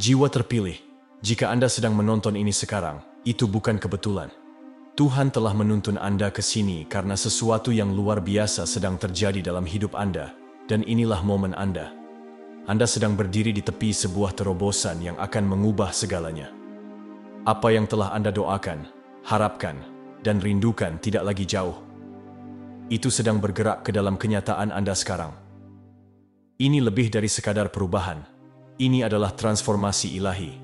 Jiwa terpilih, jika Anda sedang menonton ini sekarang, itu bukan kebetulan. Tuhan telah menuntun Anda ke sini karena sesuatu yang luar biasa sedang terjadi dalam hidup Anda, dan inilah momen Anda. Anda sedang berdiri di tepi sebuah terobosan yang akan mengubah segalanya. Apa yang telah Anda doakan, harapkan, dan rindukan tidak lagi jauh. Itu sedang bergerak ke dalam kenyataan Anda sekarang. Ini lebih dari sekadar perubahan. Ini adalah transformasi ilahi.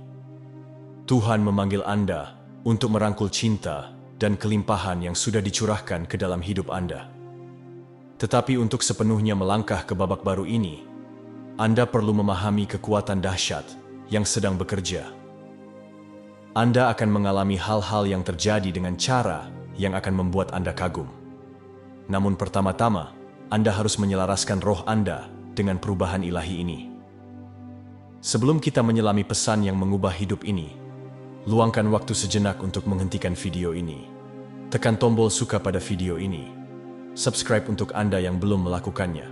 Tuhan memanggil Anda untuk merangkul cinta dan kelimpahan yang sudah dicurahkan ke dalam hidup Anda. Tetapi untuk sepenuhnya melangkah ke babak baru ini, Anda perlu memahami kekuatan dahsyat yang sedang bekerja. Anda akan mengalami hal-hal yang terjadi dengan cara yang akan membuat Anda kagum. Namun pertama-tama, Anda harus menyelaraskan roh Anda dengan perubahan ilahi ini. Sebelum kita menyelami pesan yang mengubah hidup ini, luangkan waktu sejenak untuk menghentikan video ini. Tekan tombol suka pada video ini. Subscribe untuk Anda yang belum melakukannya.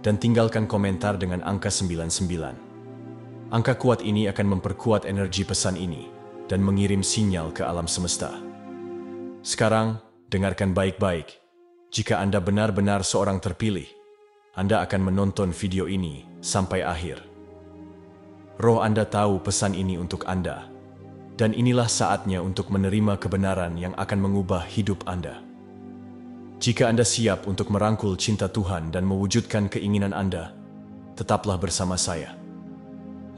Dan tinggalkan komentar dengan angka 99. Angka kuat ini akan memperkuat energi pesan ini dan mengirim sinyal ke alam semesta. Sekarang, dengarkan baik-baik. Jika Anda benar-benar seorang terpilih, Anda akan menonton video ini sampai akhir. Roh Anda tahu pesan ini untuk Anda. Dan inilah saatnya untuk menerima kebenaran yang akan mengubah hidup Anda. Jika Anda siap untuk merangkul cinta Tuhan dan mewujudkan keinginan Anda, tetaplah bersama saya.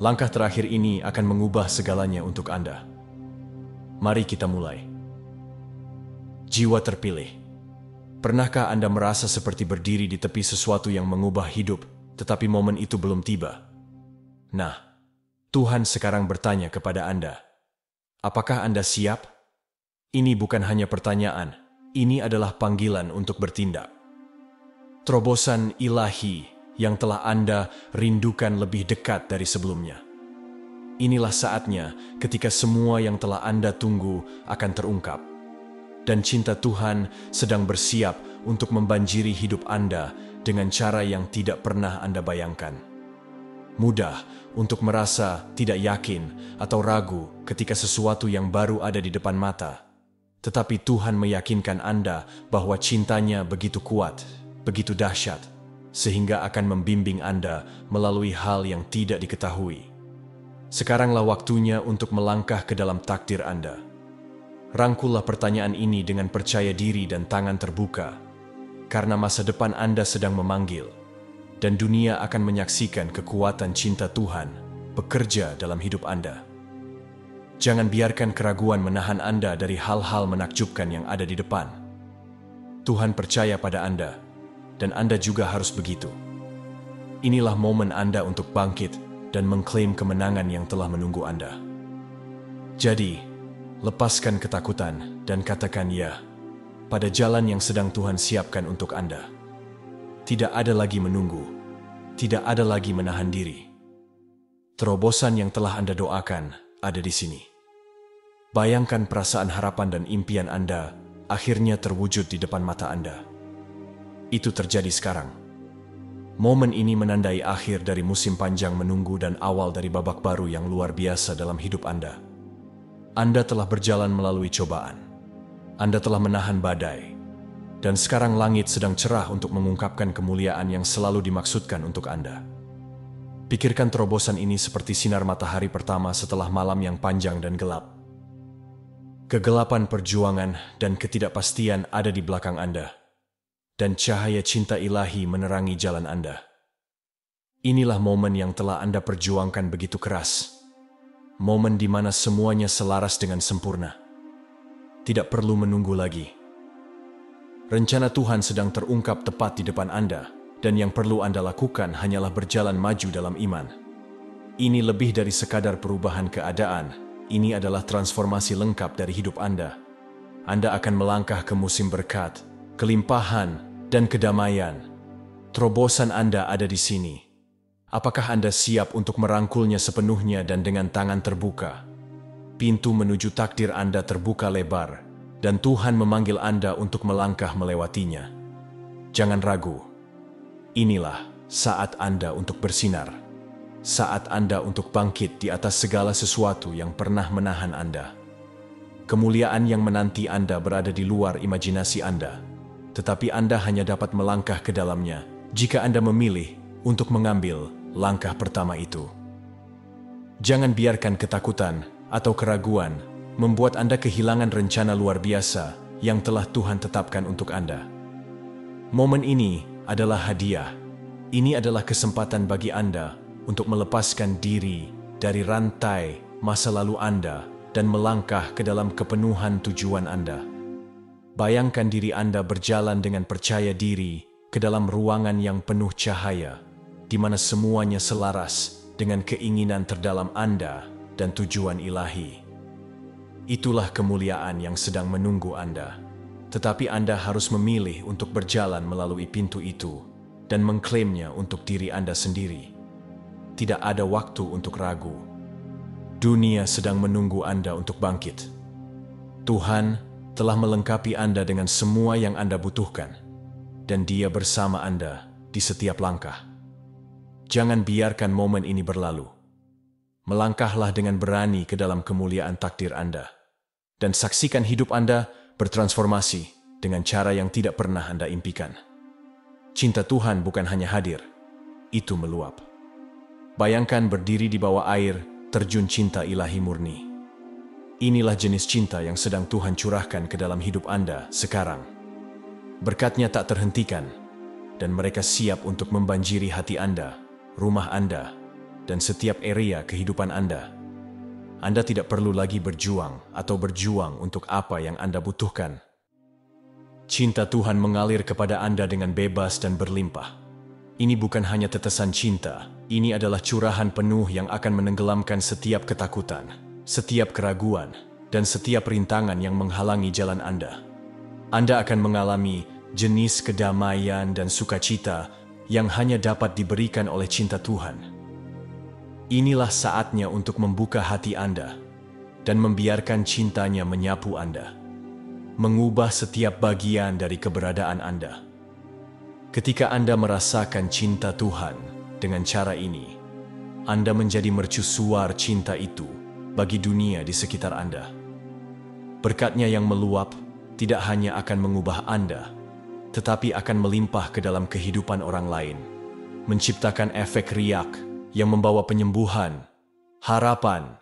Langkah terakhir ini akan mengubah segalanya untuk Anda. Mari kita mulai. Jiwa terpilih. Pernahkah Anda merasa seperti berdiri di tepi sesuatu yang mengubah hidup, tetapi momen itu belum tiba? Nah, Tuhan sekarang bertanya kepada Anda, apakah Anda siap? Ini bukan hanya pertanyaan, ini adalah panggilan untuk bertindak. Terobosan ilahi yang telah Anda rindukan lebih dekat dari sebelumnya. Inilah saatnya ketika semua yang telah Anda tunggu akan terungkap. Dan cinta Tuhan sedang bersiap untuk membanjiri hidup Anda dengan cara yang tidak pernah Anda bayangkan. Mudah untuk merasa tidak yakin atau ragu ketika sesuatu yang baru ada di depan mata. Tetapi Tuhan meyakinkan Anda bahwa cintanya begitu kuat, begitu dahsyat, sehingga akan membimbing Anda melalui hal yang tidak diketahui. Sekaranglah waktunya untuk melangkah ke dalam takdir Anda. Rangkullah pertanyaan ini dengan percaya diri dan tangan terbuka, karena masa depan Anda sedang memanggil. Dan dunia akan menyaksikan kekuatan cinta Tuhan bekerja dalam hidup Anda. Jangan biarkan keraguan menahan Anda dari hal-hal menakjubkan yang ada di depan. Tuhan percaya pada Anda, dan Anda juga harus begitu. Inilah momen Anda untuk bangkit dan mengklaim kemenangan yang telah menunggu Anda. Jadi, lepaskan ketakutan dan katakan ya pada jalan yang sedang Tuhan siapkan untuk Anda. Tidak ada lagi menunggu, tidak ada lagi menahan diri. Terobosan yang telah Anda doakan ada di sini. Bayangkan perasaan harapan dan impian Anda akhirnya terwujud di depan mata Anda. Itu terjadi sekarang. Momen ini menandai akhir dari musim panjang menunggu dan awal dari babak baru yang luar biasa dalam hidup Anda. Anda telah berjalan melalui cobaan. Anda telah menahan badai. Dan sekarang langit sedang cerah untuk mengungkapkan kemuliaan yang selalu dimaksudkan untuk Anda. Pikirkan terobosan ini seperti sinar matahari pertama setelah malam yang panjang dan gelap. Kegelapan perjuangan dan ketidakpastian ada di belakang Anda. Dan cahaya cinta ilahi menerangi jalan Anda. Inilah momen yang telah Anda perjuangkan begitu keras. Momen di mana semuanya selaras dengan sempurna. Tidak perlu menunggu lagi. Rencana Tuhan sedang terungkap tepat di depan Anda, dan yang perlu Anda lakukan hanyalah berjalan maju dalam iman. Ini lebih dari sekadar perubahan keadaan, ini adalah transformasi lengkap dari hidup Anda. Anda akan melangkah ke musim berkat, kelimpahan, dan kedamaian. Terobosan Anda ada di sini. Apakah Anda siap untuk merangkulnya sepenuhnya dan dengan tangan terbuka? Pintu menuju takdir Anda terbuka lebar, dan Tuhan memanggil Anda untuk melangkah melewatinya. Jangan ragu. Inilah saat Anda untuk bersinar. saat Anda untuk bangkit di atas segala sesuatu yang pernah menahan Anda. Kemuliaan yang menanti Anda berada di luar imajinasi Anda, tetapi Anda hanya dapat melangkah ke dalamnya jika Anda memilih untuk mengambil langkah pertama itu. Jangan biarkan ketakutan atau keraguan membuat Anda kehilangan rencana luar biasa yang telah Tuhan tetapkan untuk Anda. Momen ini adalah hadiah. Ini adalah kesempatan bagi Anda untuk melepaskan diri dari rantai masa lalu Anda dan melangkah ke dalam kepenuhan tujuan Anda. Bayangkan diri Anda berjalan dengan percaya diri ke dalam ruangan yang penuh cahaya, di mana semuanya selaras dengan keinginan terdalam Anda dan tujuan ilahi. Itulah kemuliaan yang sedang menunggu Anda. Tetapi Anda harus memilih untuk berjalan melalui pintu itu dan mengklaimnya untuk diri Anda sendiri. Tidak ada waktu untuk ragu. Dunia sedang menunggu Anda untuk bangkit. Tuhan telah melengkapi Anda dengan semua yang Anda butuhkan, dan Dia bersama Anda di setiap langkah. Jangan biarkan momen ini berlalu. Melangkahlah dengan berani ke dalam kemuliaan takdir Anda, dan saksikan hidup Anda bertransformasi dengan cara yang tidak pernah Anda impikan. Cinta Tuhan bukan hanya hadir, itu meluap. Bayangkan berdiri di bawah air, terjun cinta ilahi murni. Inilah jenis cinta yang sedang Tuhan curahkan ke dalam hidup Anda sekarang. Berkat-Nya tak terhentikan, dan mereka siap untuk membanjiri hati Anda, rumah Anda, dan setiap area kehidupan Anda. Anda tidak perlu lagi berjuang untuk apa yang Anda butuhkan. Cinta Tuhan mengalir kepada Anda dengan bebas dan berlimpah. Ini bukan hanya tetesan cinta, ini adalah curahan penuh yang akan menenggelamkan setiap ketakutan, setiap keraguan, dan setiap rintangan yang menghalangi jalan Anda. Anda akan mengalami jenis kedamaian dan sukacita yang hanya dapat diberikan oleh cinta Tuhan. Inilah saatnya untuk membuka hati Anda dan membiarkan cintanya menyapu Anda, mengubah setiap bagian dari keberadaan Anda. Ketika Anda merasakan cinta Tuhan dengan cara ini, Anda menjadi mercusuar cinta itu bagi dunia di sekitar Anda. Berkat-Nya yang meluap tidak hanya akan mengubah Anda, tetapi akan melimpah ke dalam kehidupan orang lain, menciptakan efek riak yang membawa penyembuhan, harapan,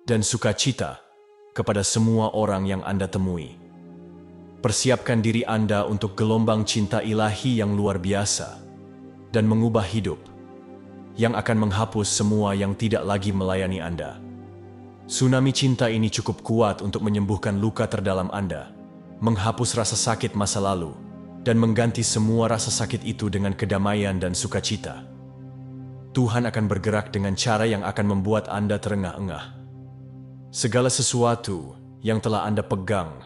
dan sukacita kepada semua orang yang Anda temui. Persiapkan diri Anda untuk gelombang cinta ilahi yang luar biasa dan mengubah hidup, yang akan menghapus semua yang tidak lagi melayani Anda. Tsunami cinta ini cukup kuat untuk menyembuhkan luka terdalam Anda, menghapus rasa sakit masa lalu, dan mengganti semua rasa sakit itu dengan kedamaian dan sukacita. Tuhan akan bergerak dengan cara yang akan membuat Anda terengah-engah. Segala sesuatu yang telah Anda pegang,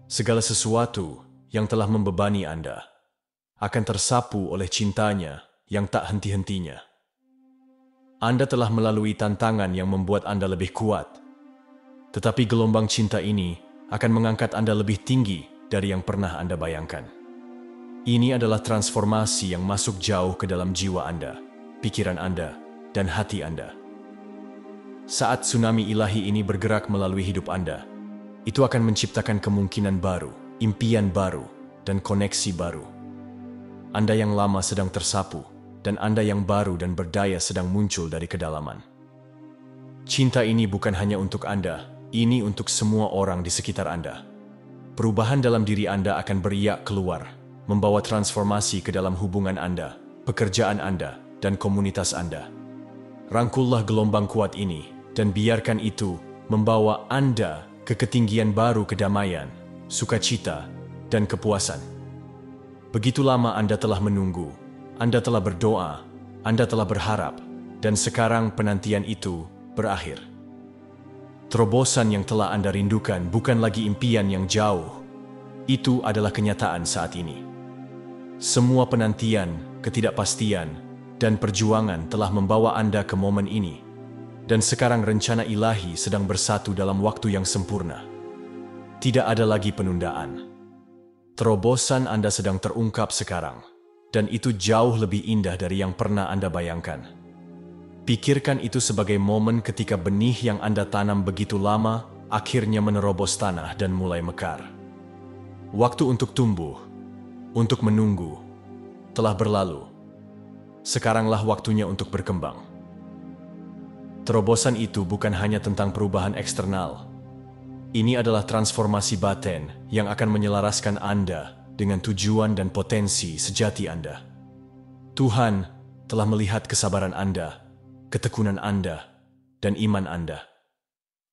segala sesuatu yang telah membebani Anda, akan tersapu oleh cintanya yang tak henti-hentinya. Anda telah melalui tantangan yang membuat Anda lebih kuat, tetapi gelombang cinta ini akan mengangkat Anda lebih tinggi dari yang pernah Anda bayangkan. Ini adalah transformasi yang masuk jauh ke dalam jiwa Anda, pikiran Anda, dan hati Anda. Saat tsunami ilahi ini bergerak melalui hidup Anda, itu akan menciptakan kemungkinan baru, impian baru, dan koneksi baru. Anda yang lama sedang tersapu, dan Anda yang baru dan berdaya sedang muncul dari kedalaman. Cinta ini bukan hanya untuk Anda, ini untuk semua orang di sekitar Anda. Perubahan dalam diri Anda akan beriak keluar, membawa transformasi ke dalam hubungan Anda, pekerjaan Anda, dan komunitas Anda. Rangkullah gelombang kuat ini dan biarkan itu membawa Anda ke ketinggian baru kedamaian, sukacita, dan kepuasan. Begitu lama Anda telah menunggu, Anda telah berdoa, Anda telah berharap, dan sekarang penantian itu berakhir. Terobosan yang telah Anda rindukan bukan lagi impian yang jauh. Itu adalah kenyataan saat ini. Semua penantian, ketidakpastian, dan perjuangan telah membawa Anda ke momen ini. Dan sekarang rencana ilahi sedang bersatu dalam waktu yang sempurna. Tidak ada lagi penundaan. Terobosan Anda sedang terungkap sekarang, dan itu jauh lebih indah dari yang pernah Anda bayangkan. Pikirkan itu sebagai momen ketika benih yang Anda tanam begitu lama akhirnya menerobos tanah dan mulai mekar. Waktu untuk tumbuh, untuk menunggu, telah berlalu. Sekaranglah waktunya untuk berkembang. Terobosan itu bukan hanya tentang perubahan eksternal. Ini adalah transformasi batin yang akan menyelaraskan Anda dengan tujuan dan potensi sejati Anda. Tuhan telah melihat kesabaran Anda, ketekunan Anda, dan iman Anda.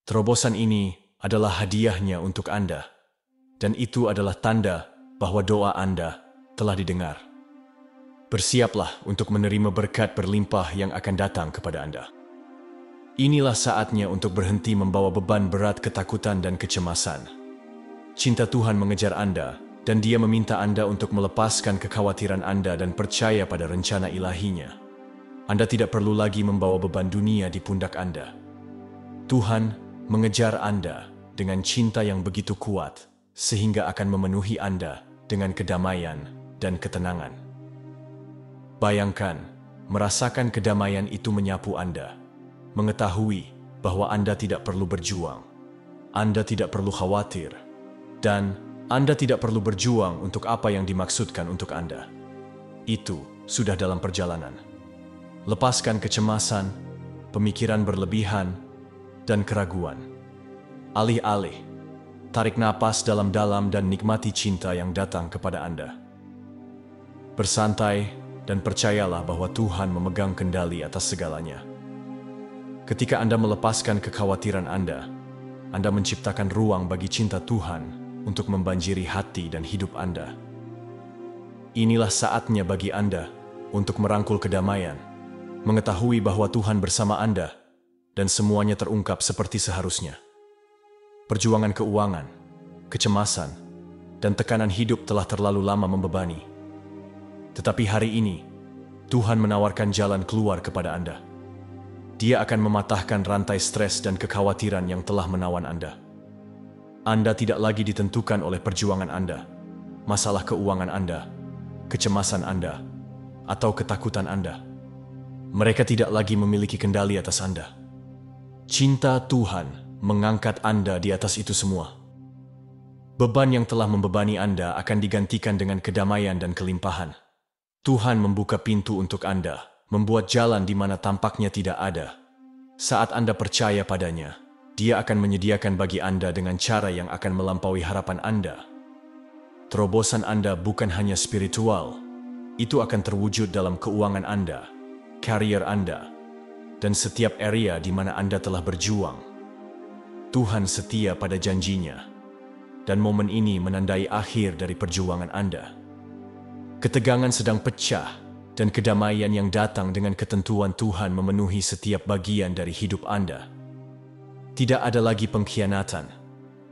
Terobosan ini adalah hadiahnya untuk Anda, dan itu adalah tanda bahwa doa Anda telah didengar. Bersiaplah untuk menerima berkat berlimpah yang akan datang kepada Anda. Inilah saatnya untuk berhenti membawa beban berat ketakutan dan kecemasan. Cinta Tuhan mengejar Anda, dan Dia meminta Anda untuk melepaskan kekhawatiran Anda dan percaya pada rencana ilahinya. Anda tidak perlu lagi membawa beban dunia di pundak Anda. Tuhan mengejar Anda dengan cinta yang begitu kuat, sehingga akan memenuhi Anda dengan kedamaian dan ketenangan. Bayangkan, merasakan kedamaian itu menyapu Anda. Mengetahui bahwa Anda tidak perlu berjuang, Anda tidak perlu khawatir, dan Anda tidak perlu berjuang untuk apa yang dimaksudkan untuk Anda. Itu sudah dalam perjalanan. Lepaskan kecemasan, pemikiran berlebihan, dan keraguan. Alih-alih, tarik napas dalam-dalam dan nikmati cinta yang datang kepada Anda. Bersantai dan percayalah bahwa Tuhan memegang kendali atas segalanya. Ketika Anda melepaskan kekhawatiran Anda menciptakan ruang bagi cinta Tuhan untuk membanjiri hati dan hidup Anda. Inilah saatnya bagi Anda untuk merangkul kedamaian, mengetahui bahwa Tuhan bersama Anda, dan semuanya terungkap seperti seharusnya. Perjuangan keuangan, kecemasan, dan tekanan hidup telah terlalu lama membebani. Tetapi hari ini, Tuhan menawarkan jalan keluar kepada Anda. Dia akan mematahkan rantai stres dan kekhawatiran yang telah menawan Anda. Anda tidak lagi ditentukan oleh perjuangan Anda, masalah keuangan Anda, kecemasan Anda, atau ketakutan Anda. Mereka tidak lagi memiliki kendali atas Anda. Cinta Tuhan mengangkat Anda di atas itu semua. Beban yang telah membebani Anda akan digantikan dengan kedamaian dan kelimpahan. Tuhan membuka pintu untuk Anda, membuat jalan di mana tampaknya tidak ada. Saat Anda percaya padanya, Dia akan menyediakan bagi Anda dengan cara yang akan melampaui harapan Anda. Terobosan Anda bukan hanya spiritual, itu akan terwujud dalam keuangan Anda, karier Anda, dan setiap area di mana Anda telah berjuang. Tuhan setia pada janjinya, dan momen ini menandai akhir dari perjuangan Anda. Ketegangan sedang pecah, dan kedamaian yang datang dengan ketentuan Tuhan memenuhi setiap bagian dari hidup Anda. Tidak ada lagi pengkhianatan,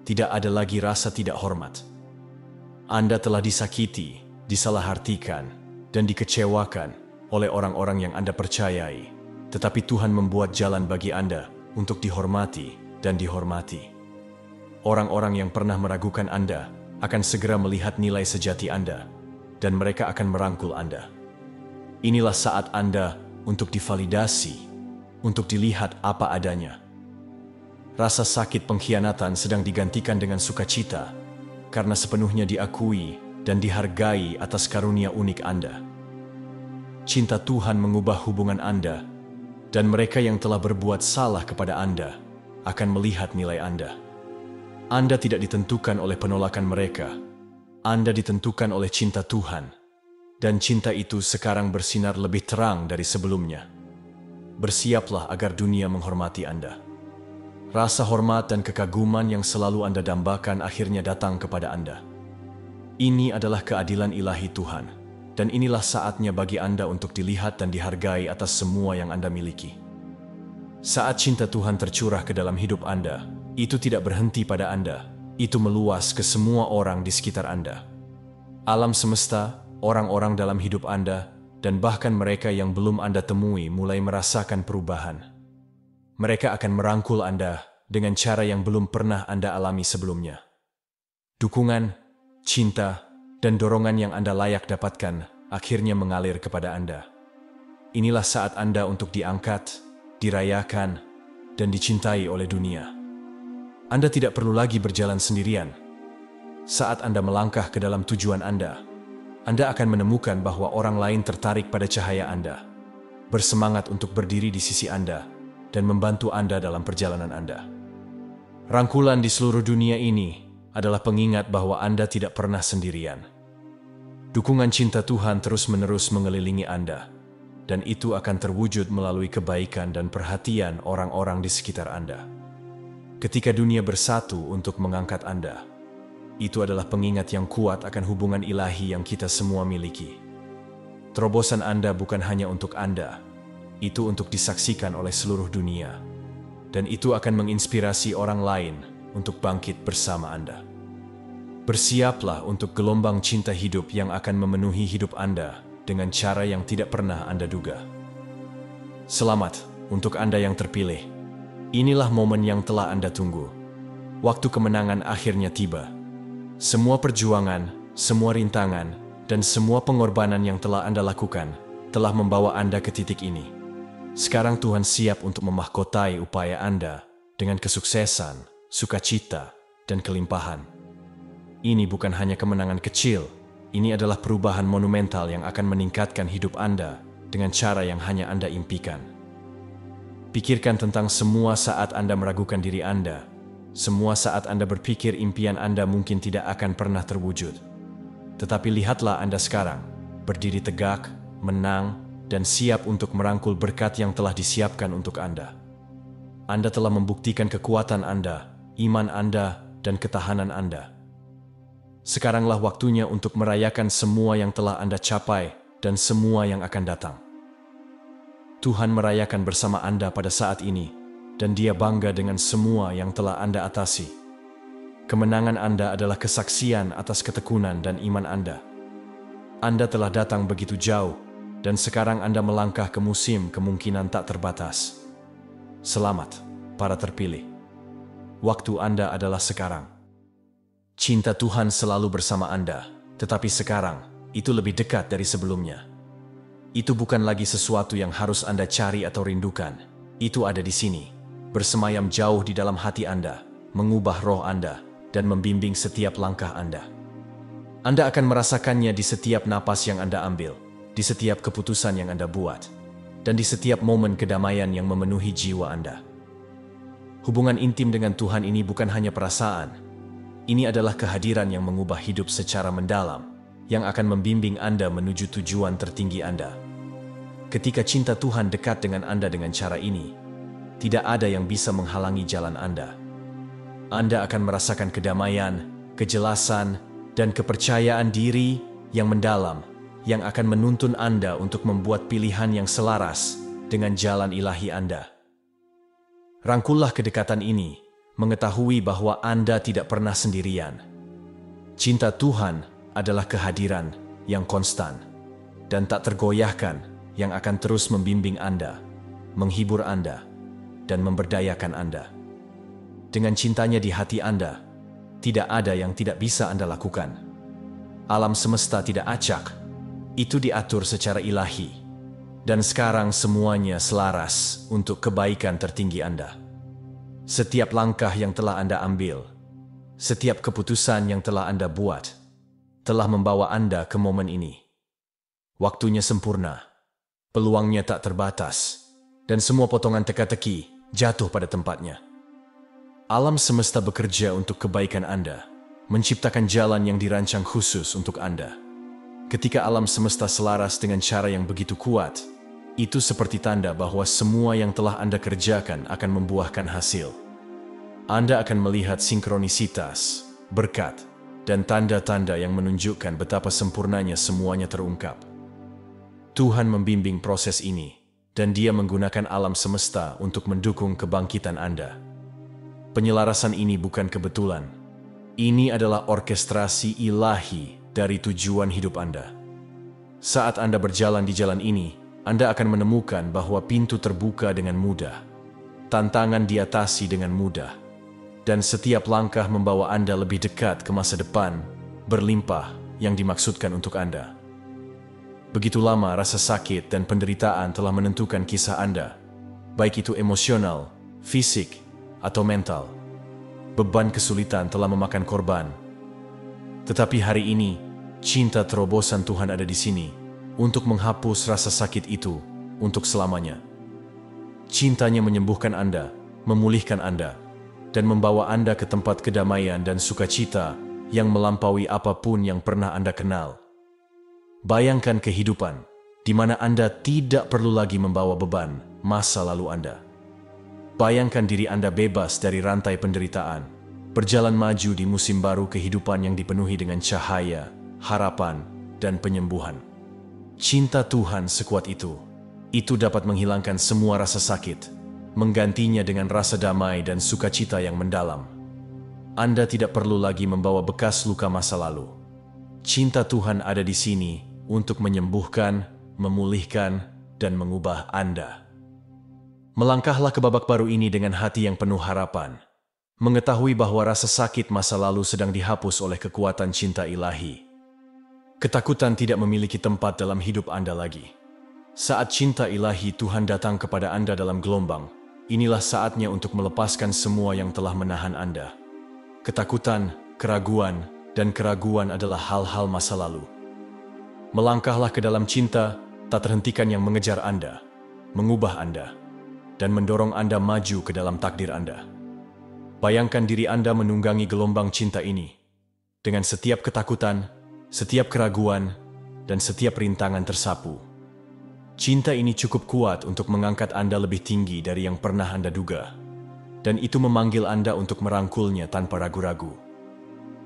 tidak ada lagi rasa tidak hormat. Anda telah disakiti, disalahartikan, dan dikecewakan oleh orang-orang yang Anda percayai, tetapi Tuhan membuat jalan bagi Anda untuk dihormati dan dihormati. Orang-orang yang pernah meragukan Anda akan segera melihat nilai sejati Anda, dan mereka akan merangkul Anda. Inilah saat Anda untuk divalidasi, untuk dilihat apa adanya. Rasa sakit pengkhianatan sedang digantikan dengan sukacita, karena sepenuhnya diakui dan dihargai atas karunia unik Anda. Cinta Tuhan mengubah hubungan Anda, dan mereka yang telah berbuat salah kepada Anda akan melihat nilai Anda. Anda tidak ditentukan oleh penolakan mereka, Anda ditentukan oleh cinta Tuhan. Dan cinta itu sekarang bersinar lebih terang dari sebelumnya. Bersiaplah agar dunia menghormati Anda. Rasa hormat dan kekaguman yang selalu Anda dambakan akhirnya datang kepada Anda. Ini adalah keadilan ilahi Tuhan, dan inilah saatnya bagi Anda untuk dilihat dan dihargai atas semua yang Anda miliki. Saat cinta Tuhan tercurah ke dalam hidup Anda, itu tidak berhenti pada Anda, itu meluas ke semua orang di sekitar Anda. Alam semesta, orang-orang dalam hidup Anda, dan bahkan mereka yang belum Anda temui mulai merasakan perubahan. Mereka akan merangkul Anda dengan cara yang belum pernah Anda alami sebelumnya. Dukungan, cinta, dan dorongan yang Anda layak dapatkan akhirnya mengalir kepada Anda. Inilah saat Anda untuk diangkat, dirayakan, dan dicintai oleh dunia. Anda tidak perlu lagi berjalan sendirian. Saat Anda melangkah ke dalam tujuan Anda akan menemukan bahwa orang lain tertarik pada cahaya Anda, bersemangat untuk berdiri di sisi Anda, dan membantu Anda dalam perjalanan Anda. Rangkulan di seluruh dunia ini adalah pengingat bahwa Anda tidak pernah sendirian. Dukungan cinta Tuhan terus-menerus mengelilingi Anda, dan itu akan terwujud melalui kebaikan dan perhatian orang-orang di sekitar Anda. Ketika dunia bersatu untuk mengangkat Anda, itu adalah pengingat yang kuat akan hubungan ilahi yang kita semua miliki. Terobosan Anda bukan hanya untuk Anda, itu untuk disaksikan oleh seluruh dunia, dan itu akan menginspirasi orang lain untuk bangkit bersama Anda. Bersiaplah untuk gelombang cinta hidup yang akan memenuhi hidup Anda dengan cara yang tidak pernah Anda duga. Selamat untuk Anda yang terpilih. Inilah momen yang telah Anda tunggu. Waktu kemenangan akhirnya tiba. Semua perjuangan, semua rintangan, dan semua pengorbanan yang telah Anda lakukan telah membawa Anda ke titik ini. Sekarang Tuhan siap untuk memahkotai upaya Anda dengan kesuksesan, sukacita, dan kelimpahan. Ini bukan hanya kemenangan kecil, ini adalah perubahan monumental yang akan meningkatkan hidup Anda dengan cara yang hanya Anda impikan. Pikirkan tentang semua saat Anda meragukan diri Anda, semua saat Anda berpikir impian Anda mungkin tidak akan pernah terwujud. Tetapi lihatlah Anda sekarang, berdiri tegak, menang, dan siap untuk merangkul berkat yang telah disiapkan untuk Anda. Anda telah membuktikan kekuatan Anda, iman Anda, dan ketahanan Anda. Sekaranglah waktunya untuk merayakan semua yang telah Anda capai dan semua yang akan datang. Tuhan merayakan bersama Anda pada saat ini, dan Dia bangga dengan semua yang telah Anda atasi. Kemenangan Anda adalah kesaksian atas ketekunan dan iman Anda. Anda telah datang begitu jauh, dan sekarang Anda melangkah ke musim kemungkinan tak terbatas. Selamat, para terpilih. Waktu Anda adalah sekarang. Cinta Tuhan selalu bersama Anda, tetapi sekarang itu lebih dekat dari sebelumnya. Itu bukan lagi sesuatu yang harus Anda cari atau rindukan. Itu ada di sini, bersemayam jauh di dalam hati Anda, mengubah roh Anda, dan membimbing setiap langkah Anda. Anda akan merasakannya di setiap napas yang Anda ambil, di setiap keputusan yang Anda buat, dan di setiap momen kedamaian yang memenuhi jiwa Anda. Hubungan intim dengan Tuhan ini bukan hanya perasaan, ini adalah kehadiran yang mengubah hidup secara mendalam, yang akan membimbing Anda menuju tujuan tertinggi Anda. Ketika cinta Tuhan dekat dengan Anda dengan cara ini, tidak ada yang bisa menghalangi jalan Anda. Anda akan merasakan kedamaian, kejelasan, dan kepercayaan diri yang mendalam, yang akan menuntun Anda untuk membuat pilihan yang selaras dengan jalan ilahi Anda. Rangkullah kedekatan ini, mengetahui bahwa Anda tidak pernah sendirian. Cinta Tuhan adalah kehadiran yang konstan dan tak tergoyahkan yang akan terus membimbing Anda, menghibur Anda, dan memberdayakan Anda. Dengan cintanya di hati Anda, tidak ada yang tidak bisa Anda lakukan. Alam semesta tidak acak, itu diatur secara ilahi. Dan sekarang semuanya selaras untuk kebaikan tertinggi Anda. Setiap langkah yang telah Anda ambil, setiap keputusan yang telah Anda buat, telah membawa Anda ke momen ini. Waktunya sempurna, peluangnya tak terbatas, dan semua potongan teka-teki jatuh pada tempatnya. Alam semesta bekerja untuk kebaikan Anda, menciptakan jalan yang dirancang khusus untuk Anda. Ketika alam semesta selaras dengan cara yang begitu kuat, itu seperti tanda bahwa semua yang telah Anda kerjakan akan membuahkan hasil. Anda akan melihat sinkronisitas, berkat, dan tanda-tanda yang menunjukkan betapa sempurnanya semuanya terungkap. Tuhan membimbing proses ini, dan Dia menggunakan alam semesta untuk mendukung kebangkitan Anda. Penyelarasan ini bukan kebetulan. Ini adalah orkestrasi ilahi dari tujuan hidup Anda. Saat Anda berjalan di jalan ini, Anda akan menemukan bahwa pintu terbuka dengan mudah, tantangan diatasi dengan mudah, dan setiap langkah membawa Anda lebih dekat ke masa depan berlimpah yang dimaksudkan untuk Anda. Begitu lama rasa sakit dan penderitaan telah menentukan kisah Anda. baik itu emosional, fisik, atau mental. Beban kesulitan telah memakan korban. Tetapi hari ini, cinta terobosan Tuhan ada di sini untuk menghapus rasa sakit itu untuk selamanya. Cintanya menyembuhkan Anda, memulihkan Anda, dan membawa Anda ke tempat kedamaian dan sukacita yang melampaui apapun yang pernah Anda kenal. Bayangkan kehidupan di mana Anda tidak perlu lagi membawa beban masa lalu Anda. Bayangkan diri Anda bebas dari rantai penderitaan, berjalan maju di musim baru kehidupan yang dipenuhi dengan cahaya, harapan, dan penyembuhan. Cinta Tuhan sekuat itu dapat menghilangkan semua rasa sakit, menggantinya dengan rasa damai dan sukacita yang mendalam. Anda tidak perlu lagi membawa bekas luka masa lalu. Cinta Tuhan ada di sini untuk menyembuhkan, memulihkan, dan mengubah Anda. Melangkahlah ke babak baru ini dengan hati yang penuh harapan, mengetahui bahwa rasa sakit masa lalu sedang dihapus oleh kekuatan cinta ilahi. Ketakutan tidak memiliki tempat dalam hidup Anda lagi. Saat cinta ilahi Tuhan datang kepada Anda dalam gelombang, inilah saatnya untuk melepaskan semua yang telah menahan Anda. Ketakutan, keraguan, dan keraguan adalah hal-hal masa lalu. Melangkahlah ke dalam cinta, tak terhentikan yang mengejar Anda, mengubah Anda, dan mendorong Anda maju ke dalam takdir Anda. Bayangkan diri Anda menunggangi gelombang cinta ini, dengan setiap ketakutan, setiap keraguan, dan setiap rintangan tersapu. Cinta ini cukup kuat untuk mengangkat Anda lebih tinggi dari yang pernah Anda duga, dan itu memanggil Anda untuk merangkulnya tanpa ragu-ragu.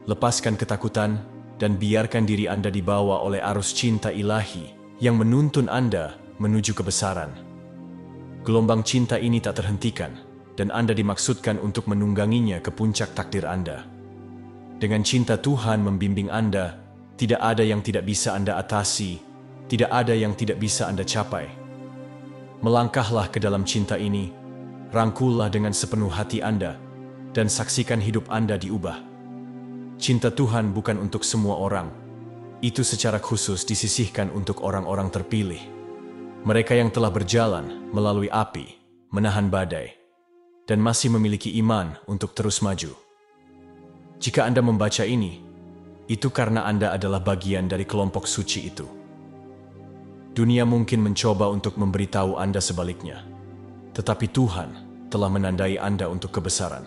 Lepaskan ketakutan dan biarkan diri Anda dibawa oleh arus cinta ilahi yang menuntun Anda menuju kebesaran. Gelombang cinta ini tak terhentikan, dan Anda dimaksudkan untuk menungganginya ke puncak takdir Anda. Dengan cinta Tuhan membimbing Anda, tidak ada yang tidak bisa Anda atasi, tidak ada yang tidak bisa Anda capai. Melangkahlah ke dalam cinta ini, rangkullah dengan sepenuh hati Anda, dan saksikan hidup Anda diubah. Cinta Tuhan bukan untuk semua orang. Itu secara khusus disisihkan untuk orang-orang terpilih. Mereka yang telah berjalan melalui api, menahan badai, dan masih memiliki iman untuk terus maju. Jika Anda membaca ini, itu karena Anda adalah bagian dari kelompok suci itu. Dunia mungkin mencoba untuk memberitahu Anda sebaliknya, tetapi Tuhan telah menandai Anda untuk kebesaran,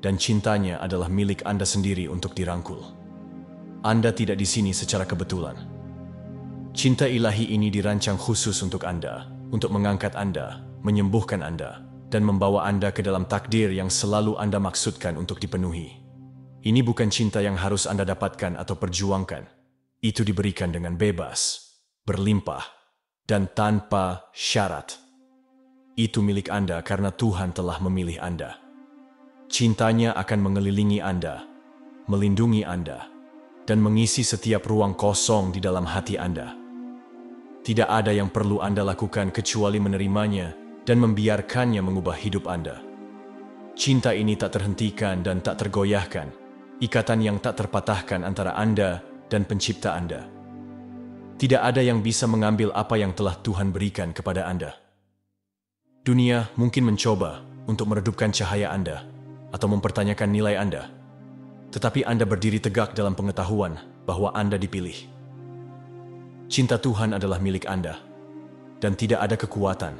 dan cintanya adalah milik Anda sendiri untuk dirangkul. Anda tidak di sini secara kebetulan. Cinta ilahi ini dirancang khusus untuk Anda, untuk mengangkat Anda, menyembuhkan Anda, dan membawa Anda ke dalam takdir yang selalu Anda maksudkan untuk dipenuhi. Ini bukan cinta yang harus Anda dapatkan atau perjuangkan. Itu diberikan dengan bebas, berlimpah, dan tanpa syarat. Itu milik Anda karena Tuhan telah memilih Anda. Cintanya akan mengelilingi Anda, melindungi Anda, dan mengisi setiap ruang kosong di dalam hati Anda. Tidak ada yang perlu Anda lakukan kecuali menerimanya dan membiarkannya mengubah hidup Anda. Cinta ini tak terhentikan dan tak tergoyahkan, ikatan yang tak terpatahkan antara Anda dan Pencipta Anda. Tidak ada yang bisa mengambil apa yang telah Tuhan berikan kepada Anda. Dunia mungkin mencoba untuk meredupkan cahaya Anda atau mempertanyakan nilai Anda, tetapi Anda berdiri tegak dalam pengetahuan bahwa Anda dipilih. Cinta Tuhan adalah milik Anda, dan tidak ada kekuatan,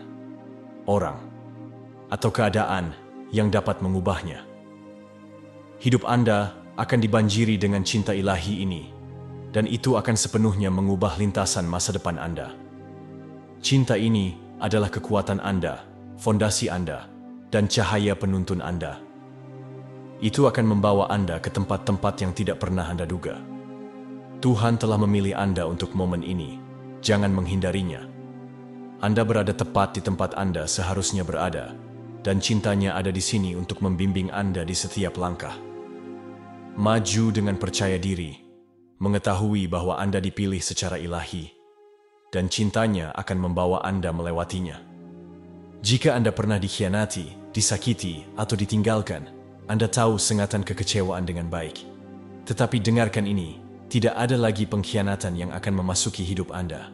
orang, atau keadaan yang dapat mengubahnya. Hidup Anda akan dibanjiri dengan cinta ilahi ini, dan itu akan sepenuhnya mengubah lintasan masa depan Anda. Cinta ini adalah kekuatan Anda, fondasi Anda, dan cahaya penuntun Anda. Itu akan membawa Anda ke tempat-tempat yang tidak pernah Anda duga. Tuhan telah memilih Anda untuk momen ini. Jangan menghindarinya. Anda berada tepat di tempat Anda seharusnya berada, dan cintanya ada di sini untuk membimbing Anda di setiap langkah. Maju dengan percaya diri, mengetahui bahwa Anda dipilih secara ilahi, dan cintanya akan membawa Anda melewatinya. Jika Anda pernah dikhianati, disakiti, atau ditinggalkan, Anda tahu sengatan kekecewaan dengan baik. Tetapi dengarkan ini, tidak ada lagi pengkhianatan yang akan memasuki hidup Anda.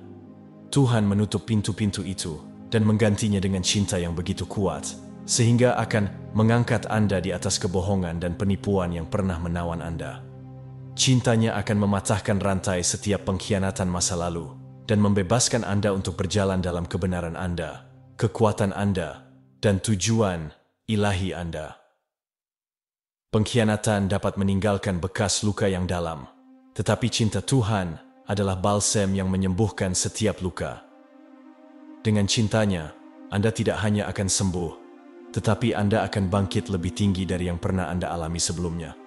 Tuhan menutup pintu-pintu itu, dan menggantinya dengan cinta yang begitu kuat, sehingga akan mengangkat Anda di atas kebohongan dan penipuan yang pernah menawan Anda. Cintanya akan mematahkan rantai setiap pengkhianatan masa lalu dan membebaskan Anda untuk berjalan dalam kebenaran Anda, kekuatan Anda, dan tujuan ilahi Anda. Pengkhianatan dapat meninggalkan bekas luka yang dalam, tetapi cinta Tuhan adalah balsam yang menyembuhkan setiap luka. Dengan cintanya, Anda tidak hanya akan sembuh, tetapi Anda akan bangkit lebih tinggi dari yang pernah Anda alami sebelumnya.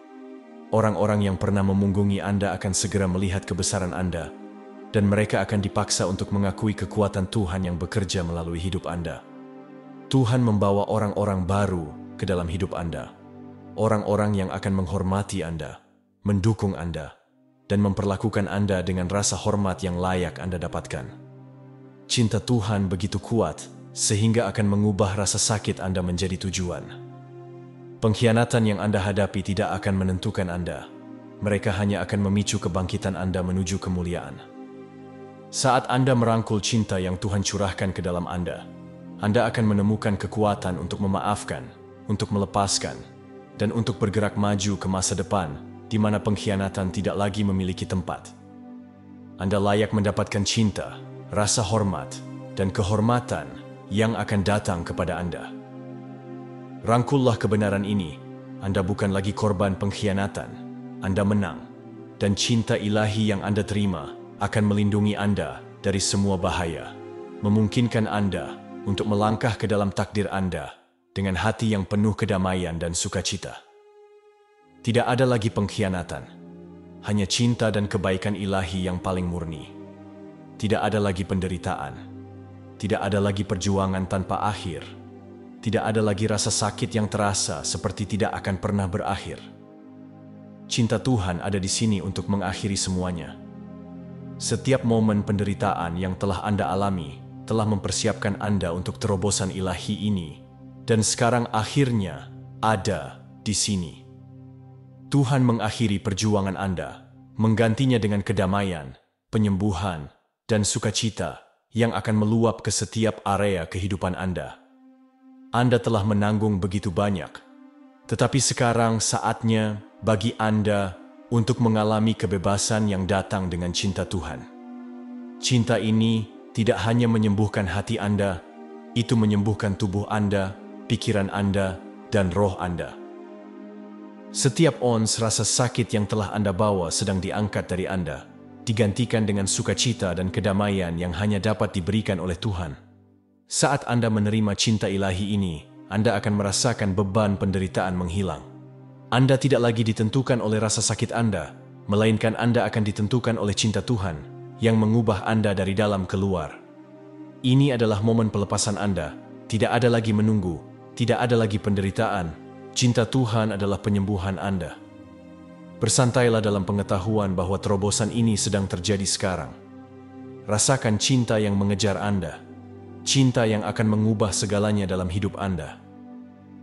Orang-orang yang pernah memunggungi Anda akan segera melihat kebesaran Anda, dan mereka akan dipaksa untuk mengakui kekuatan Tuhan yang bekerja melalui hidup Anda. Tuhan membawa orang-orang baru ke dalam hidup Anda. Orang-orang yang akan menghormati Anda, mendukung Anda, dan memperlakukan Anda dengan rasa hormat yang layak Anda dapatkan. Cinta Tuhan begitu kuat, sehingga akan mengubah rasa sakit Anda menjadi tujuan. Pengkhianatan yang Anda hadapi tidak akan menentukan Anda. Mereka hanya akan memicu kebangkitan Anda menuju kemuliaan. Saat Anda merangkul cinta yang Tuhan curahkan ke dalam Anda akan menemukan kekuatan untuk memaafkan, untuk melepaskan, dan untuk bergerak maju ke masa depan, di mana pengkhianatan tidak lagi memiliki tempat. Anda layak mendapatkan cinta, rasa hormat, dan kehormatan yang akan datang kepada Anda. Rangkullah kebenaran ini. Anda bukan lagi korban pengkhianatan. Anda menang, dan cinta ilahi yang Anda terima akan melindungi Anda dari semua bahaya, memungkinkan Anda untuk melangkah ke dalam takdir Anda dengan hati yang penuh kedamaian dan sukacita. Tidak ada lagi pengkhianatan, hanya cinta dan kebaikan ilahi yang paling murni. Tidak ada lagi penderitaan, tidak ada lagi perjuangan tanpa akhir, tidak ada lagi rasa sakit yang terasa seperti tidak akan pernah berakhir. Cinta Tuhan ada di sini untuk mengakhiri semuanya. Setiap momen penderitaan yang telah Anda alami telah mempersiapkan Anda untuk terobosan ilahi ini, dan sekarang akhirnya ada di sini. Tuhan mengakhiri perjuangan Anda, menggantinya dengan kedamaian, penyembuhan, dan sukacita yang akan meluap ke setiap area kehidupan Anda. Anda telah menanggung begitu banyak, tetapi sekarang saatnya bagi Anda untuk mengalami kebebasan yang datang dengan cinta Tuhan. Cinta ini tidak hanya menyembuhkan hati Anda, itu menyembuhkan tubuh Anda, pikiran Anda, dan roh Anda. Setiap ons rasa sakit yang telah Anda bawa sedang diangkat dari Anda, digantikan dengan sukacita dan kedamaian yang hanya dapat diberikan oleh Tuhan. Saat Anda menerima cinta ilahi ini, Anda akan merasakan beban penderitaan menghilang. Anda tidak lagi ditentukan oleh rasa sakit Anda, melainkan Anda akan ditentukan oleh cinta Tuhan yang mengubah Anda dari dalam keluar. Ini adalah momen pelepasan Anda. Tidak ada lagi menunggu, tidak ada lagi penderitaan. Cinta Tuhan adalah penyembuhan Anda. Bersantailah dalam pengetahuan bahwa terobosan ini sedang terjadi sekarang. Rasakan cinta yang mengejar Anda, cinta yang akan mengubah segalanya dalam hidup Anda.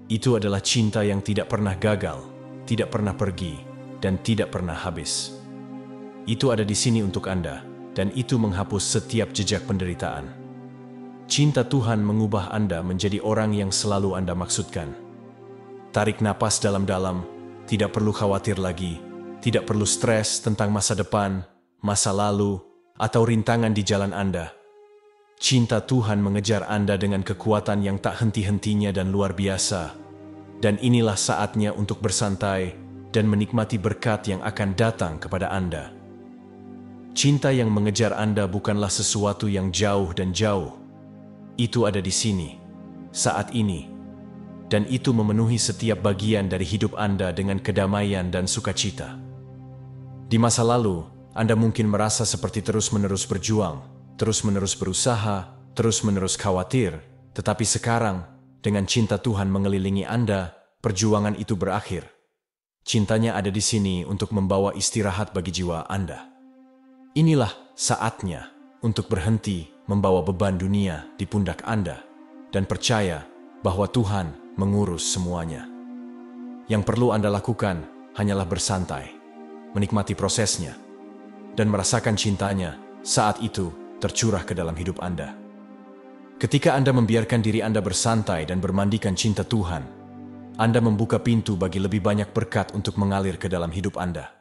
Itu adalah cinta yang tidak pernah gagal, tidak pernah pergi, dan tidak pernah habis. Itu ada di sini untuk Anda, dan itu menghapus setiap jejak penderitaan. Cinta Tuhan mengubah Anda menjadi orang yang selalu Anda maksudkan. Tarik napas dalam-dalam, tidak perlu khawatir lagi. Tidak perlu stres tentang masa depan, masa lalu, atau rintangan di jalan Anda. Cinta Tuhan mengejar Anda dengan kekuatan yang tak henti-hentinya dan luar biasa. Dan inilah saatnya untuk bersantai dan menikmati berkat yang akan datang kepada Anda. Cinta yang mengejar Anda bukanlah sesuatu yang jauh dan jauh. Itu ada di sini, saat ini. Dan itu memenuhi setiap bagian dari hidup Anda dengan kedamaian dan sukacita. Di masa lalu, Anda mungkin merasa seperti terus-menerus berjuang, terus-menerus berusaha, terus-menerus khawatir. Tetapi sekarang, dengan cinta Tuhan mengelilingi Anda, perjuangan itu berakhir. Cintanya ada di sini untuk membawa istirahat bagi jiwa Anda. Inilah saatnya untuk berhenti membawa beban dunia di pundak Anda dan percaya bahwa Tuhan mengurus semuanya. Yang perlu Anda lakukan hanyalah bersantai, menikmati prosesnya, dan merasakan cintanya saat itu tercurah ke dalam hidup Anda. Ketika Anda membiarkan diri Anda bersantai dan bermandikan cinta Tuhan, Anda membuka pintu bagi lebih banyak berkat untuk mengalir ke dalam hidup Anda.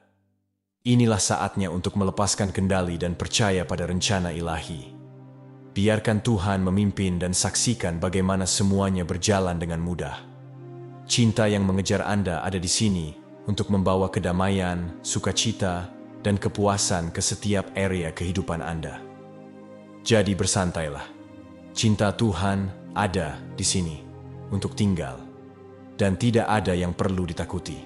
Inilah saatnya untuk melepaskan kendali dan percaya pada rencana ilahi. Biarkan Tuhan memimpin dan saksikan bagaimana semuanya berjalan dengan mudah. Cinta yang mengejar Anda ada di sini untuk membawa kedamaian, sukacita, dan kepuasan ke setiap area kehidupan Anda. Jadi bersantailah. Cinta Tuhan ada di sini untuk tinggal, dan tidak ada yang perlu ditakuti.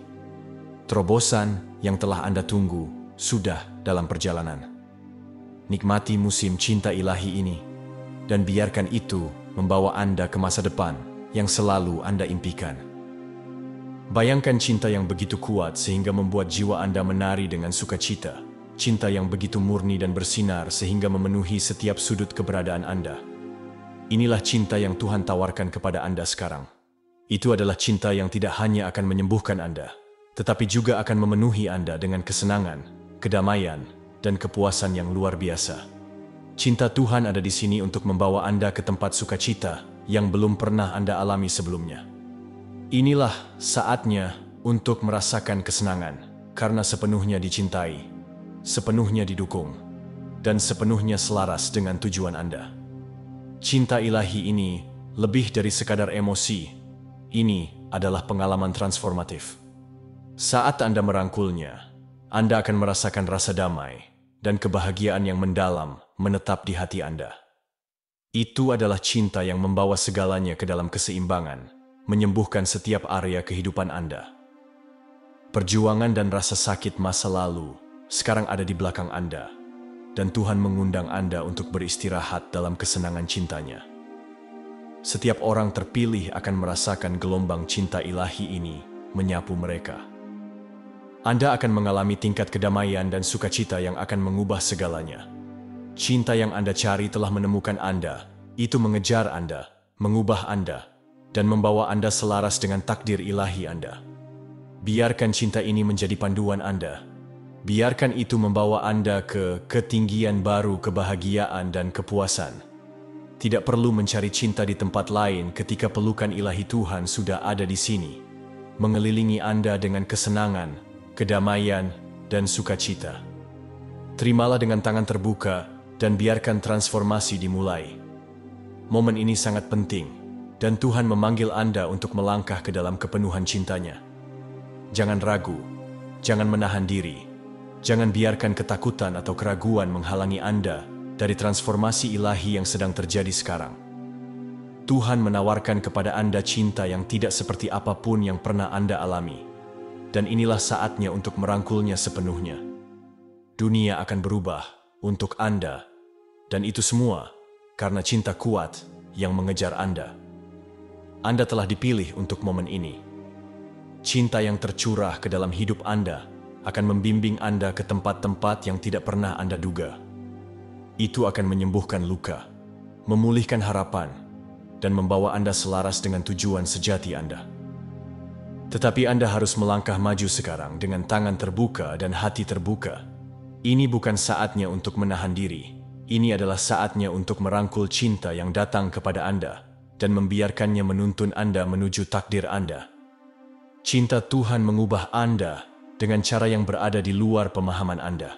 Terobosan yang telah Anda tunggu sudah dalam perjalanan. Nikmati musim cinta ilahi ini, dan biarkan itu membawa Anda ke masa depan yang selalu Anda impikan. Bayangkan cinta yang begitu kuat sehingga membuat jiwa Anda menari dengan sukacita. Cinta yang begitu murni dan bersinar sehingga memenuhi setiap sudut keberadaan Anda. Inilah cinta yang Tuhan tawarkan kepada Anda sekarang. Itu adalah cinta yang tidak hanya akan menyembuhkan Anda, tetapi juga akan memenuhi Anda dengan kesenangan, kedamaian, dan kepuasan yang luar biasa. Cinta Tuhan ada di sini untuk membawa Anda ke tempat sukacita yang belum pernah Anda alami sebelumnya. Inilah saatnya untuk merasakan kesenangan, karena sepenuhnya dicintai, sepenuhnya didukung, dan sepenuhnya selaras dengan tujuan Anda. Cinta ilahi ini lebih dari sekadar emosi. Ini adalah pengalaman transformatif. Saat Anda merangkulnya, Anda akan merasakan rasa damai dan kebahagiaan yang mendalam menetap di hati Anda. Itu adalah cinta yang membawa segalanya ke dalam keseimbangan, menyembuhkan setiap area kehidupan Anda. Perjuangan dan rasa sakit masa lalu sekarang ada di belakang Anda. Dan Tuhan mengundang Anda untuk beristirahat dalam kesenangan cintanya. Setiap orang terpilih akan merasakan gelombang cinta ilahi ini menyapu mereka. Anda akan mengalami tingkat kedamaian dan sukacita yang akan mengubah segalanya. Cinta yang Anda cari telah menemukan Anda, itu mengejar Anda, mengubah Anda, dan membawa Anda selaras dengan takdir ilahi Anda. Biarkan cinta ini menjadi panduan Anda. Biarkan itu membawa Anda ke ketinggian baru kebahagiaan dan kepuasan. Tidak perlu mencari cinta di tempat lain ketika pelukan ilahi Tuhan sudah ada di sini, mengelilingi Anda dengan kesenangan, kedamaian, dan sukacita. Terimalah dengan tangan terbuka dan biarkan transformasi dimulai. Momen ini sangat penting, dan Tuhan memanggil Anda untuk melangkah ke dalam kepenuhan cintanya. Jangan ragu, jangan menahan diri. Jangan biarkan ketakutan atau keraguan menghalangi Anda dari transformasi ilahi yang sedang terjadi sekarang. Tuhan menawarkan kepada Anda cinta yang tidak seperti apapun yang pernah Anda alami. Dan inilah saatnya untuk merangkulnya sepenuhnya. Dunia akan berubah untuk Anda. Dan itu semua karena cinta kuat yang mengejar Anda. Anda telah dipilih untuk momen ini. Cinta yang tercurah ke dalam hidup Anda akan membimbing Anda ke tempat-tempat yang tidak pernah Anda duga. Itu akan menyembuhkan luka, memulihkan harapan, dan membawa Anda selaras dengan tujuan sejati Anda. Tetapi Anda harus melangkah maju sekarang dengan tangan terbuka dan hati terbuka. Ini bukan saatnya untuk menahan diri. Ini adalah saatnya untuk merangkul cinta yang datang kepada Anda dan membiarkannya menuntun Anda menuju takdir Anda. Cinta Tuhan mengubah Anda dengan cara yang berada di luar pemahaman Anda.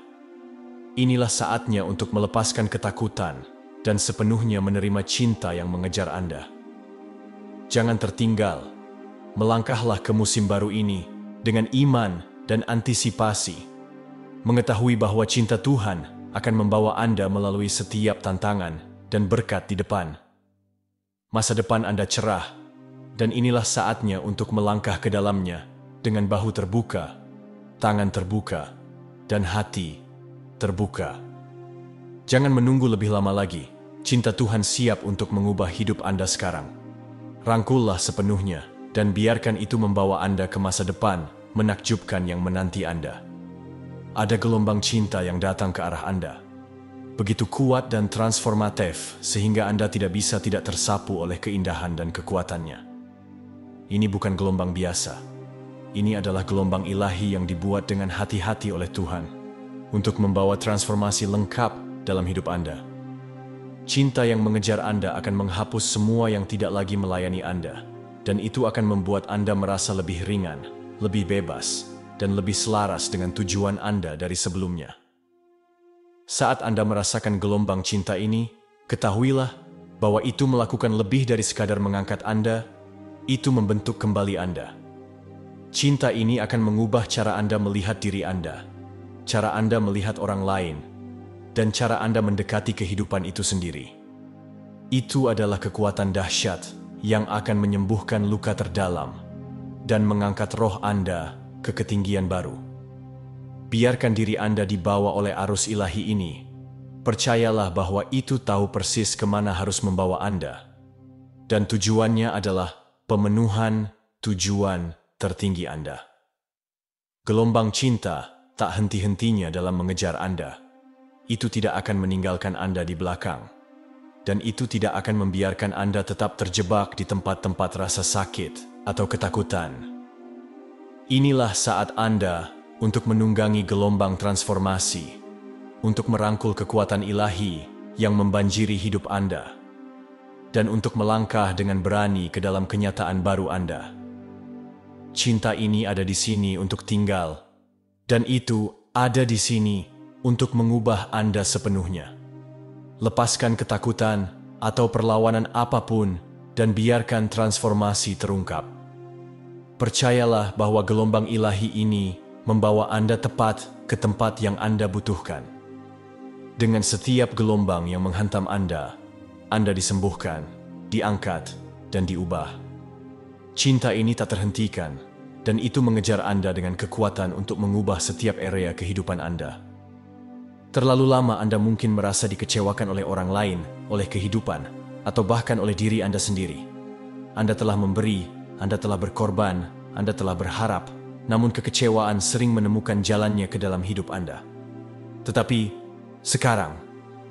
Inilah saatnya untuk melepaskan ketakutan dan sepenuhnya menerima cinta yang mengejar Anda. Jangan tertinggal. Melangkahlah ke musim baru ini dengan iman dan antisipasi. Mengetahui bahwa cinta Tuhan akan membawa Anda melalui setiap tantangan dan berkat di depan. Masa depan Anda cerah, dan inilah saatnya untuk melangkah ke dalamnya dengan bahu terbuka, tangan terbuka, dan hati terbuka. Jangan menunggu lebih lama lagi. Cinta Tuhan siap untuk mengubah hidup Anda sekarang. Rangkullah sepenuhnya dan biarkan itu membawa Anda ke masa depan menakjubkan yang menanti Anda. Ada gelombang cinta yang datang ke arah Anda. Begitu kuat dan transformatif sehingga Anda tidak bisa tidak tersapu oleh keindahan dan kekuatannya. Ini bukan gelombang biasa. Ini adalah gelombang ilahi yang dibuat dengan hati-hati oleh Tuhan untuk membawa transformasi lengkap dalam hidup Anda. Cinta yang mengejar Anda akan menghapus semua yang tidak lagi melayani Anda, dan itu akan membuat Anda merasa lebih ringan, lebih bebas, dan lebih selaras dengan tujuan Anda dari sebelumnya. Saat Anda merasakan gelombang cinta ini, ketahuilah bahwa itu melakukan lebih dari sekadar mengangkat Anda, itu membentuk kembali Anda. Cinta ini akan mengubah cara Anda melihat diri Anda, cara Anda melihat orang lain, dan cara Anda mendekati kehidupan itu sendiri. Itu adalah kekuatan dahsyat yang akan menyembuhkan luka terdalam dan mengangkat roh Anda ke ketinggian baru. Biarkan diri Anda dibawa oleh arus ilahi ini. Percayalah bahwa itu tahu persis kemana harus membawa Anda. Dan tujuannya adalah pemenuhan tujuan tertinggi Anda. Gelombang cinta tak henti-hentinya dalam mengejar Anda. Itu tidak akan meninggalkan Anda di belakang. Dan itu tidak akan membiarkan Anda tetap terjebak di tempat-tempat rasa sakit atau ketakutan. Inilah saat Anda untuk menunggangi gelombang transformasi, untuk merangkul kekuatan ilahi yang membanjiri hidup Anda, dan untuk melangkah dengan berani ke dalam kenyataan baru Anda. Cinta ini ada di sini untuk tinggal, dan itu ada di sini untuk mengubah Anda sepenuhnya. Lepaskan ketakutan atau perlawanan apapun dan biarkan transformasi terungkap. Percayalah bahwa gelombang ilahi ini membawa Anda tepat ke tempat yang Anda butuhkan. Dengan setiap gelombang yang menghantam Anda disembuhkan, diangkat, dan diubah. Cinta ini tak terhentikan, dan itu mengejar Anda dengan kekuatan untuk mengubah setiap area kehidupan Anda. Terlalu lama Anda mungkin merasa dikecewakan oleh orang lain, oleh kehidupan, atau bahkan oleh diri Anda sendiri. Anda telah memberi, Anda telah berkorban, Anda telah berharap, namun kekecewaan sering menemukan jalannya ke dalam hidup Anda. Tetapi sekarang,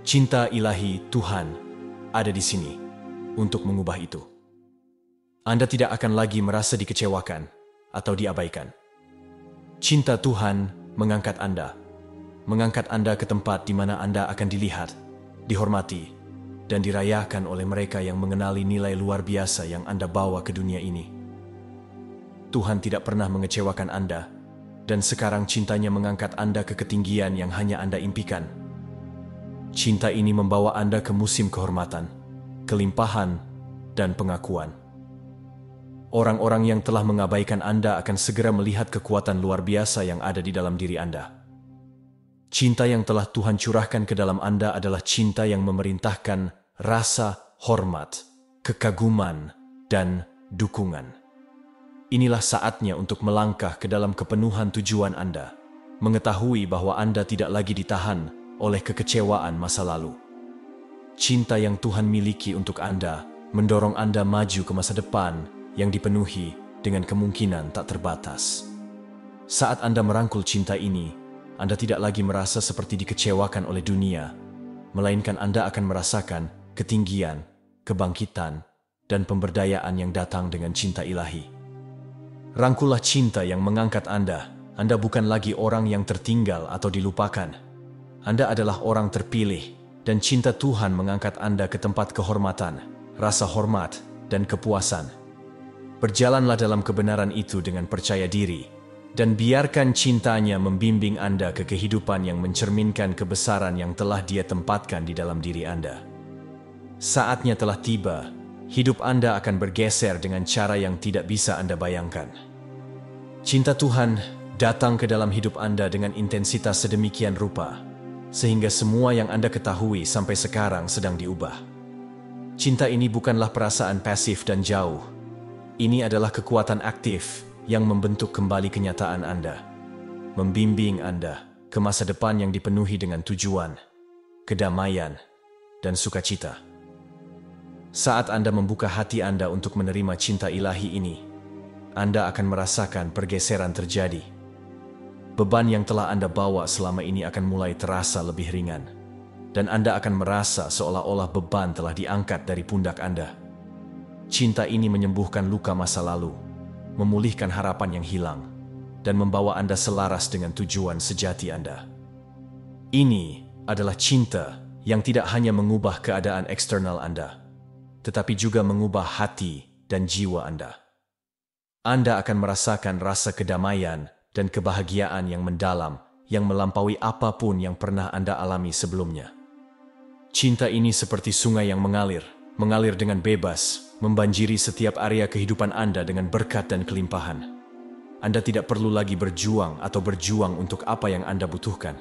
cinta ilahi Tuhan ada di sini untuk mengubah itu. Anda tidak akan lagi merasa dikecewakan atau diabaikan. Cinta Tuhan mengangkat Anda ke tempat di mana Anda akan dilihat, dihormati, dan dirayakan oleh mereka yang mengenali nilai luar biasa yang Anda bawa ke dunia ini. Tuhan tidak pernah mengecewakan Anda, dan sekarang cintanya mengangkat Anda ke ketinggian yang hanya Anda impikan. Cinta ini membawa Anda ke musim kehormatan, kelimpahan, dan pengakuan. Orang-orang yang telah mengabaikan Anda akan segera melihat kekuatan luar biasa yang ada di dalam diri Anda. Cinta yang telah Tuhan curahkan ke dalam Anda adalah cinta yang memerintahkan rasa hormat, kekaguman, dan dukungan. Inilah saatnya untuk melangkah ke dalam kepenuhan tujuan Anda, mengetahui bahwa Anda tidak lagi ditahan oleh kekecewaan masa lalu. Cinta yang Tuhan miliki untuk Anda mendorong Anda maju ke masa depan yang dipenuhi dengan kemungkinan tak terbatas. Saat Anda merangkul cinta ini, Anda tidak lagi merasa seperti dikecewakan oleh dunia, melainkan Anda akan merasakan ketinggian, kebangkitan, dan pemberdayaan yang datang dengan cinta ilahi. Rangkullah cinta yang mengangkat Anda. Anda bukan lagi orang yang tertinggal atau dilupakan. Anda adalah orang terpilih, dan cinta Tuhan mengangkat Anda ke tempat kehormatan, rasa hormat, dan kepuasan. Berjalanlah dalam kebenaran itu dengan percaya diri, dan biarkan cintanya membimbing Anda ke kehidupan yang mencerminkan kebesaran yang telah Dia tempatkan di dalam diri Anda. Saatnya telah tiba, hidup Anda akan bergeser dengan cara yang tidak bisa Anda bayangkan. Cinta Tuhan datang ke dalam hidup Anda dengan intensitas sedemikian rupa, sehingga semua yang Anda ketahui sampai sekarang sedang diubah. Cinta ini bukanlah perasaan pasif dan jauh. Ini adalah kekuatan aktif yang membentuk kembali kenyataan Anda, membimbing Anda ke masa depan yang dipenuhi dengan tujuan, kedamaian, dan sukacita. Saat Anda membuka hati Anda untuk menerima cinta ilahi ini, Anda akan merasakan pergeseran terjadi. Beban yang telah Anda bawa selama ini akan mulai terasa lebih ringan, dan Anda akan merasa seolah-olah beban telah diangkat dari pundak Anda. Cinta ini menyembuhkan luka masa lalu, memulihkan harapan yang hilang, dan membawa Anda selaras dengan tujuan sejati Anda. Ini adalah cinta yang tidak hanya mengubah keadaan eksternal Anda, tetapi juga mengubah hati dan jiwa Anda. Anda akan merasakan rasa kedamaian dan kebahagiaan yang mendalam yang melampaui apapun yang pernah Anda alami sebelumnya. Cinta ini seperti sungai yang mengalir dengan bebas, membanjiri setiap area kehidupan Anda dengan berkat dan kelimpahan. Anda tidak perlu lagi berjuang untuk apa yang Anda butuhkan.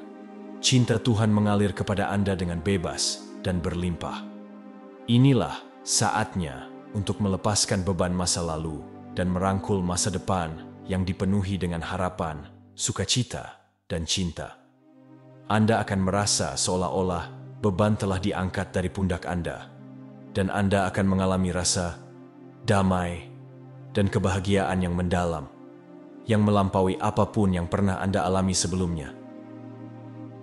Cinta Tuhan mengalir kepada Anda dengan bebas dan berlimpah. Inilah saatnya untuk melepaskan beban masa lalu dan merangkul masa depan yang dipenuhi dengan harapan, sukacita, dan cinta. Anda akan merasa seolah-olah beban telah diangkat dari pundak Anda, dan Anda akan mengalami rasa damai dan kebahagiaan yang mendalam, yang melampaui apapun yang pernah Anda alami sebelumnya.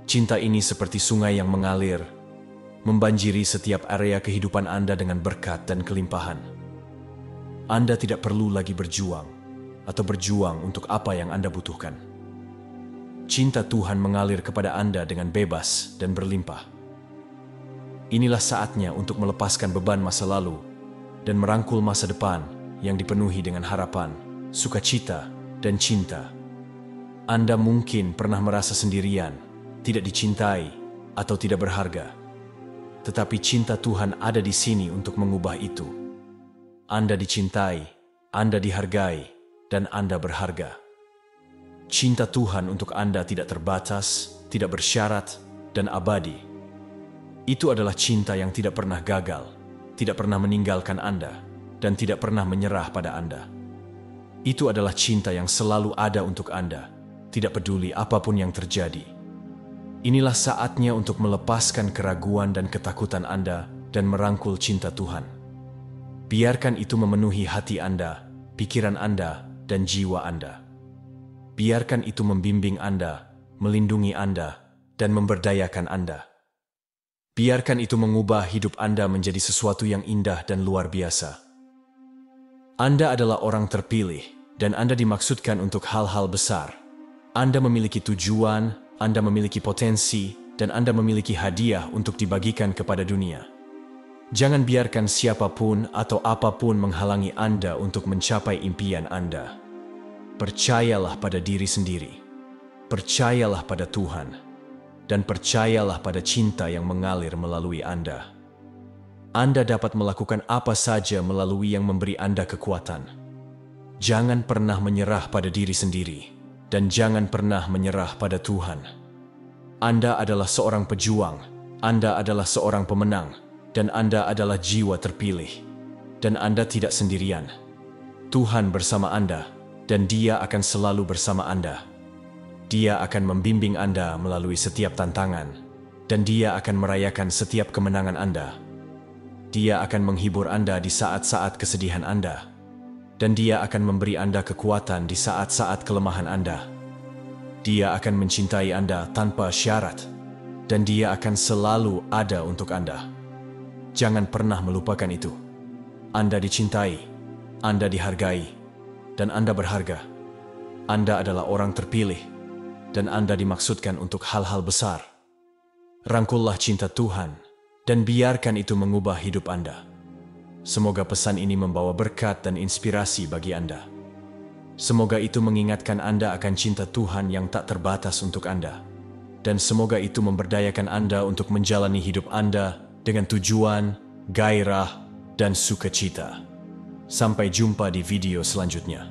Cinta ini seperti sungai yang mengalir, membanjiri setiap area kehidupan Anda dengan berkat dan kelimpahan. Anda tidak perlu lagi berjuang untuk apa yang Anda butuhkan. Cinta Tuhan mengalir kepada Anda dengan bebas dan berlimpah. Inilah saatnya untuk melepaskan beban masa lalu dan merangkul masa depan yang dipenuhi dengan harapan, sukacita, dan cinta. Anda mungkin pernah merasa sendirian, tidak dicintai, atau tidak berharga. Tetapi cinta Tuhan ada di sini untuk mengubah itu. Anda dicintai, Anda dihargai, dan Anda berharga. Cinta Tuhan untuk Anda tidak terbatas, tidak bersyarat, dan abadi. Itu adalah cinta yang tidak pernah gagal, tidak pernah meninggalkan Anda, dan tidak pernah menyerah pada Anda. Itu adalah cinta yang selalu ada untuk Anda, tidak peduli apapun yang terjadi. Inilah saatnya untuk melepaskan keraguan dan ketakutan Anda dan merangkul cinta Tuhan. Biarkan itu memenuhi hati Anda, pikiran Anda, dan jiwa Anda. Biarkan itu membimbing Anda, melindungi Anda, dan memberdayakan Anda. Biarkan itu mengubah hidup Anda menjadi sesuatu yang indah dan luar biasa. Anda adalah orang terpilih, dan Anda dimaksudkan untuk hal-hal besar. Anda memiliki tujuan, Anda memiliki potensi, dan Anda memiliki hadiah untuk dibagikan kepada dunia. Jangan biarkan siapapun atau apapun menghalangi Anda untuk mencapai impian Anda. Percayalah pada diri sendiri, percayalah pada Tuhan, dan percayalah pada cinta yang mengalir melalui Anda. Anda dapat melakukan apa saja melalui yang memberi Anda kekuatan. Jangan pernah menyerah pada diri sendiri. Dan jangan pernah menyerah pada Tuhan. Anda adalah seorang pejuang, Anda adalah seorang pemenang, dan Anda adalah jiwa terpilih. Dan Anda tidak sendirian. Tuhan bersama Anda, dan Dia akan selalu bersama Anda. Dia akan membimbing Anda melalui setiap tantangan, dan Dia akan merayakan setiap kemenangan Anda. Dia akan menghibur Anda di saat-saat kesedihan Anda. Dan Dia akan memberi Anda kekuatan di saat-saat kelemahan Anda. Dia akan mencintai Anda tanpa syarat, dan Dia akan selalu ada untuk Anda. Jangan pernah melupakan itu. Anda dicintai, Anda dihargai, dan Anda berharga. Anda adalah orang terpilih, dan Anda dimaksudkan untuk hal-hal besar. Rangkullah cinta Tuhan, dan biarkan itu mengubah hidup Anda. Semoga pesan ini membawa berkat dan inspirasi bagi Anda. Semoga itu mengingatkan Anda akan cinta Tuhan yang tak terbatas untuk Anda. Dan semoga itu memberdayakan Anda untuk menjalani hidup Anda dengan tujuan, gairah, dan sukacita. Sampai jumpa di video selanjutnya.